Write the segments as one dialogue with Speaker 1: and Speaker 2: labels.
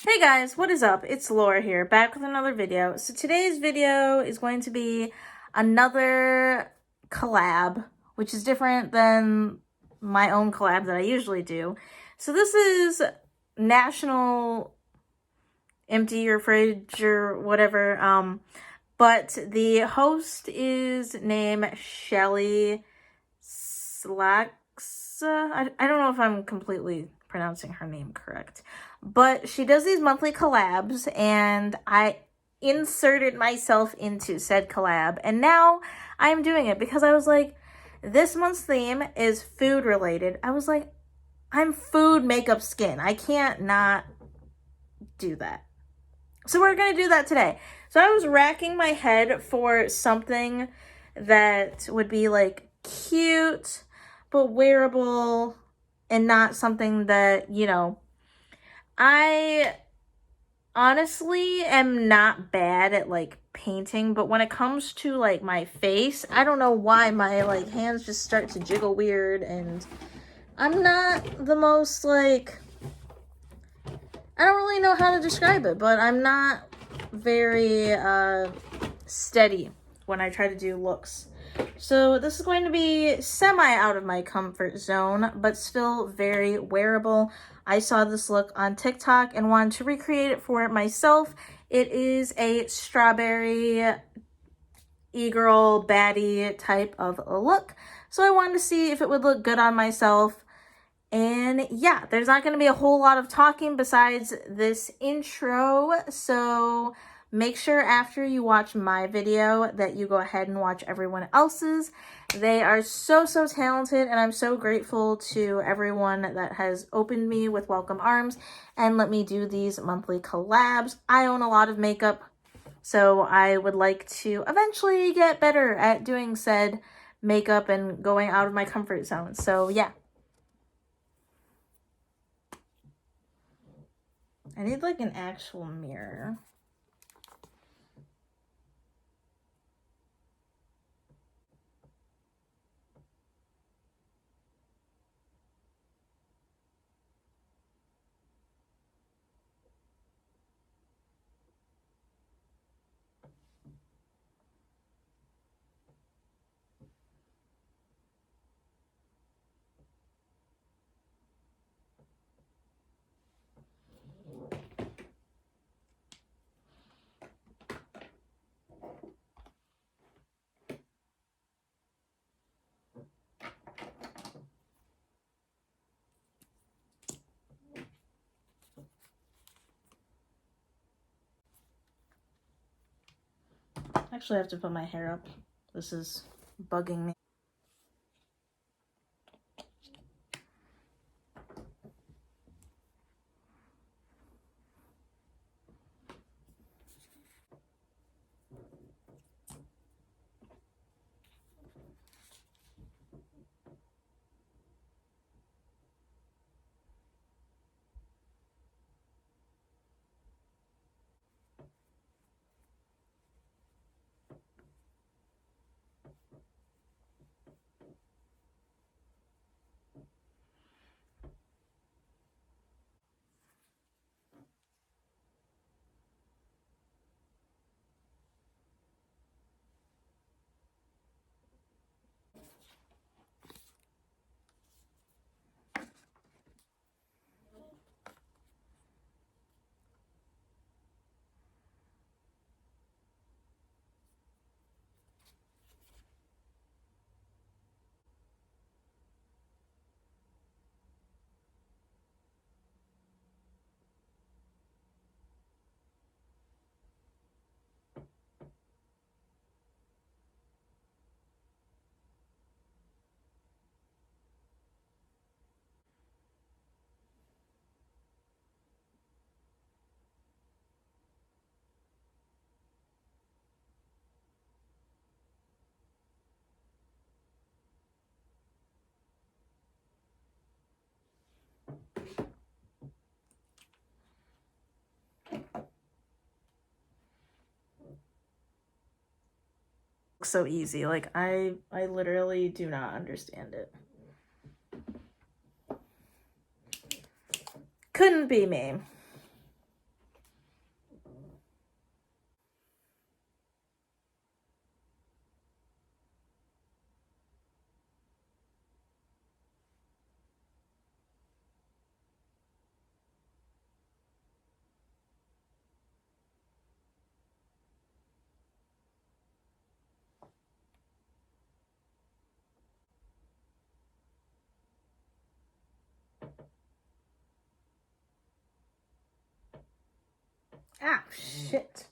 Speaker 1: Hey guys, what is up? It's Laura here, back with another video. So today's video is going to be another collab, which is different than my own collab that I usually do. So this is National Empty Your Fridge or whatever, but the host is named Shelly Slaczka. I don't know if I'm completely pronouncing her name correct, but she does these monthly collabs, and I inserted myself into said collab, and now I'm doing it because I was like, this month's theme is food related. I was like, I'm food makeup skin. I can't not do that. So we're going to do that today. So I was racking my head for something that would be like cute, but wearable, and not something that, you know, I honestly am not bad at like painting, but when it comes to like my face, I don't know why my like hands just start to jiggle weird, and I'm not the most like, I don't really know how to describe it, but I'm not very steady when I try to do looks. So this is going to be semi out of my comfort zone, but still very wearable. I saw this look on TikTok and wanted to recreate it for myself. It is a strawberry e-girl baddie type of a look. So I wanted to see if it would look good on myself. And yeah, there's not going to be a whole lot of talking besides this intro. So make sure after you watch my video that you go ahead and watch everyone else's. They are so talented, and I'm so grateful to everyone that has opened me with welcome arms and let me do these monthly collabs. I own a lot of makeup, so I would like to eventually get better at doing said makeup and going out of my comfort zone. So yeah. I need like an actual mirror. Actually, I have to put my hair up. This is bugging me. So easy. Like I literally do not understand it. Couldn't be me. Ah, shit.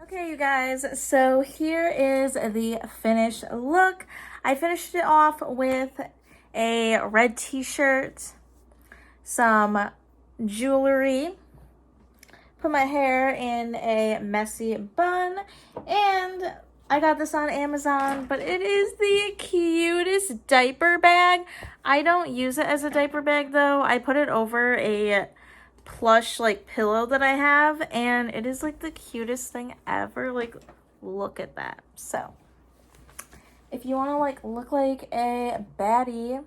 Speaker 1: Okay, you guys, so here is the finished look. I finished it off with a red t-shirt, some jewelry, put my hair in a messy bun, and I got this on Amazon, but it is the cutest diaper bag. I don't use it as a diaper bag though. I put it over a plush like pillow that I have, and it is like the cutest thing ever. Like, look at that. So if you want to like look like a baddie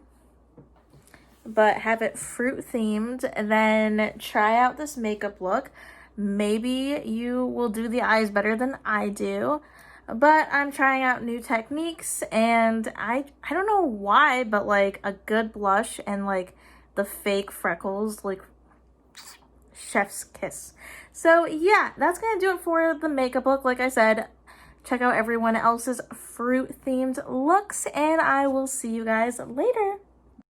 Speaker 1: but have it fruit themed, then try out this makeup look. Maybe you will do the eyes better than I do, but I'm trying out new techniques, and I don't know why, but like a good blush and like the fake freckles, like chef's kiss. So yeah, that's gonna do it for the makeup look. Like I said, check out everyone else's fruit themed looks, and I will see you guys later.